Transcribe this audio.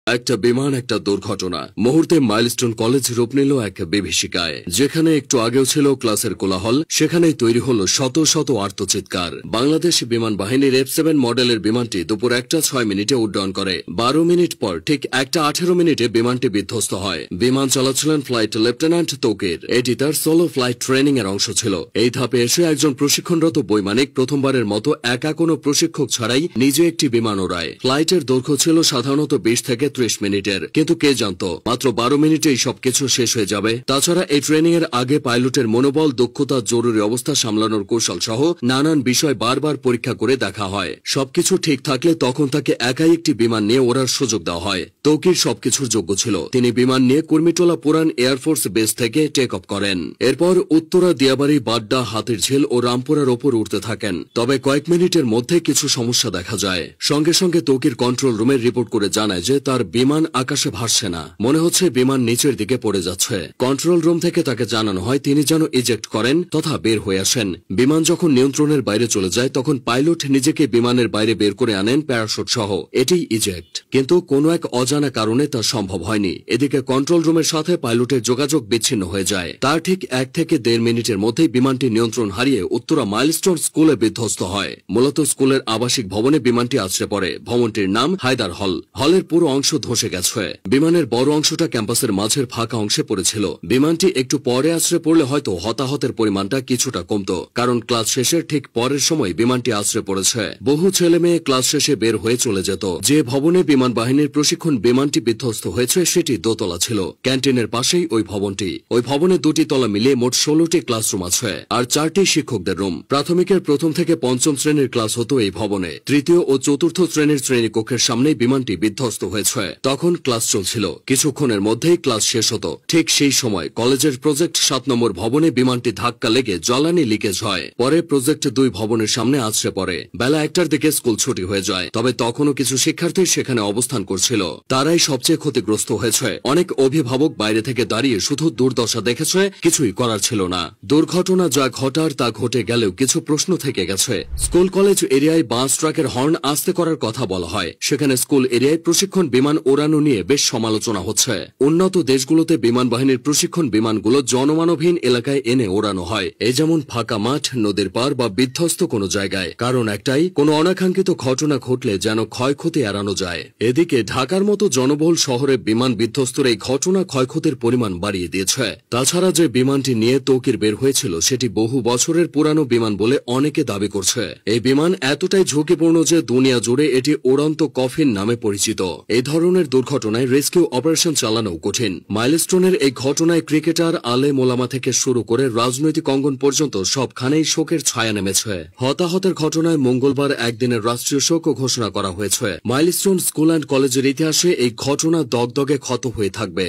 একটা বিমান একটা দুর্ঘটনা মুহূর্তে মাইলস্টোন কলেজ রূপ নিল এক বিভীষিকায়। যেখানে একটু আগেও ছিল ক্লাসের কোলাহল, সেখানেই তৈরি হল শত শত আর্তচিৎকার। বাংলাদেশ বিমান বাহিনীর F7 মডেলের বিমানটি দুপুর 1:06 উড্ডয়ন করে। 12 মিনিট পর ঠিক 1:18 বিমানটি বিধ্বস্ত হয়। বিমান চালাচ্ছিলেন ফ্লাইট লেফটেন্যান্ট তৌকির। এটি তার সোলো ফ্লাইট ট্রেনিং এর অংশ ছিল। এই ধাপে এসে একজন প্রশিক্ষণরত বৈমানিক প্রথমবারের মতো একা কোনো প্রশিক্ষক ছাড়াই নিজে একটি বিমান ওড়ায়। ফ্লাইটের দৈর্ঘ্য ছিল সাধারণত 20 থেকে 30 মিনিটের, কিন্তু কে জানতো মাত্র 12 মিনিটেই সবকিছু শেষ হয়ে যাবে। তাছাড়া এই ট্রেনিং এর আগে পাইলটের মনোবল, দক্ষতা, জরুরি অবস্থা সামলানোর কৌশল সহ নানান বিষয় বারবার পরীক্ষা করে দেখা হয়। সবকিছু ঠিক থাকলে তখন তাকে একাই একটি বিমান নিয়ে ওড়ার সুযোগ দেওয়া হয়। তৌকির সবকিছুর যোগ্য ছিল। তিনি বিমান নিয়ে কুর্মিটোলা পুরান এয়ারফোর্স বেস থেকে টেক অফ করেন। এরপর উত্তরা, দিয়াবাড়ি, বাড্ডা, হাতিরঝিল ও রামপুরার ওপর উঠতে থাকেন। তবে কয়েক মিনিটের মধ্যে কিছু সমস্যা দেখা যায়। সঙ্গে সঙ্গে তৌকির কন্ট্রোল রুমে রিপোর্ট করে জানায় যে তার বিমান আকাশে ভাসছে না, মনে হচ্ছে বিমান নিচের দিকে পড়ে যাচ্ছে। কন্ট্রোল রুম থেকে তাকে জানানো হয় তিনি যেন ইজেক্ট করেন তথা বের হয়ে আসেন। বিমান যখন নিয়ন্ত্রণের বাইরে চলে যায় তখন পাইলট নিজেকে বিমানের বাইরে বের করে আনেন প্যারাশুট সহ। এটি ইজেক্ট, কিন্তু কোনো এক অজানা কারণে তা সম্ভব হয়নি। এদিকে কন্ট্রোল রুমের সাথে পাইলটের যোগাযোগ বিচ্ছিন্ন হয়ে যায়। তার ঠিক 1 থেকে 1.5 মিনিটের মধ্যেই বিমানটি নিয়ন্ত্রণ হারিয়ে উত্তরা মাইলস্টোন স্কুলে বিধ্বস্ত হয়। মূলত স্কুলের আবাসিক ভবনে বিমানটি আছড়ে পড়ে। ভবনটির নাম হায়দার হল। হলের পুরো অংশ ধসে গেছে। বিমানের বড় অংশটা ক্যাম্পাসের মাঝের ফাঁকা অংশে পড়েছিল। বিমানটি একটু পরে আছড়ে পড়লে হয়তো হতাহতের পরিমাণটা কিছুটা কমত, কারণ ক্লাস শেষের ঠিক পরের সময় বিমানটি আছড়ে পড়েছে। বহু ছেলে মেয়ে ক্লাস শেষে বের হয়ে চলে যেত। যে ভবনে বিমান বাহিনীর প্রশিক্ষণ বিমানটি বিধ্বস্ত হয়েছে সেটি দোতলা ছিল। ক্যান্টিনের পাশেই ওই ভবনটি। ওই ভবনে 2টি তলা মিলিয়ে মোট 16টি ক্লাসরুম আছে আর 4টি শিক্ষকদের রুম। প্রাথমিকের 1ম থেকে 5ম শ্রেণীর ক্লাস হতো এই ভবনে। 3য় ও 4র্থ শ্রেণীর শ্রেণীকক্ষের সামনেই বিমানটি বিধ্বস্ত হয়েছে। তখন ক্লাস চলছিল। কিছুক্ষণের মধ্যেই ক্লাস শেষ হতো। ঠিক সেই সময় কলেজের প্রজেক্ট 7 নম্বর ভবনে বিমানটি ধাক্কা লেগে জ্বালানি লিকেজ হয়। পরে প্রজেক্ট 2 ভবনের সামনে আছড়ে পড়ে। বেলা 1টার দিকে স্কুল ছুটি হয়ে যায়। তবে তখনও কিছু শিক্ষার্থী সেখানে অবস্থান করছিল। তারাই সবচেয়ে ক্ষতিগ্রস্ত হয়েছে। অনেক অভিভাবক বাইরে থেকে দাঁড়িয়ে শুধু দুর্দশা দেখেছে, কিছুই করার ছিল না। দুর্ঘটনা যা ঘটার তা ঘটে গেলেও কিছু প্রশ্ন থেকে গেছে। স্কুল কলেজ এরিয়ায় বাস ট্রাকের হর্ন আস্তে করার কথা বলা হয়। সেখানে স্কুল এরিয়ায় প্রশিক্ষণ বিমান ওড়ানো নিয়ে বেশ সমালোচনা হচ্ছে। উন্নত দেশগুলোতে বিমান বাহিনীর প্রশিক্ষণ বিমানগুলো জনমানবহীন এলাকায় এনে ওড়ানো হয়, এই যেমন ফাঁকা মাঠ, নদীর পার বা বিধ্বস্ত কোনো জায়গায়। কারণ একটাই, কোনো অনাকাঙ্ক্ষিত ঘটনা ঘটলে যেন ক্ষয়ক্ষতি এড়ানো যায়। এদিকে ঢাকার মতো জনবহুল শহরে বিমান বিধ্বস্তের এই ঘটনা ক্ষয়ক্ষতির পরিমাণ বাড়িয়ে দিয়েছে। তাছাড়া যে বিমানটি নিয়ে তৌকির বের হয়েছিল সেটি বহু বছরের পুরানো বিমান বলে অনেকে দাবি করছে। এই বিমান এতটাই ঝুঁকিপূর্ণ যে দুনিয়া জুড়ে এটি উড়ন্ত কফিন নামে পরিচিত। এই ধরনের দুর্ঘটনায় রেস্কিউ অপারেশন চালানো কঠিন। মাইলস্টোনের এই ঘটনায় ক্রিকেটার, আলেম ওলামা থেকে শুরু করে রাজনৈতিক অঙ্গন পর্যন্ত সবখানেই শোকের ছায়া নেমেছে। হতাহতের ঘটনায় মঙ্গলবার একদিনের রাষ্ট্রীয় শোক ঘোষণা করা হয়েছে। মাইলস্টোন স্কুল অ্যান্ড কলেজের ইতিহাসে এই ঘটনা দগদগে ক্ষত হয়ে থাকবে।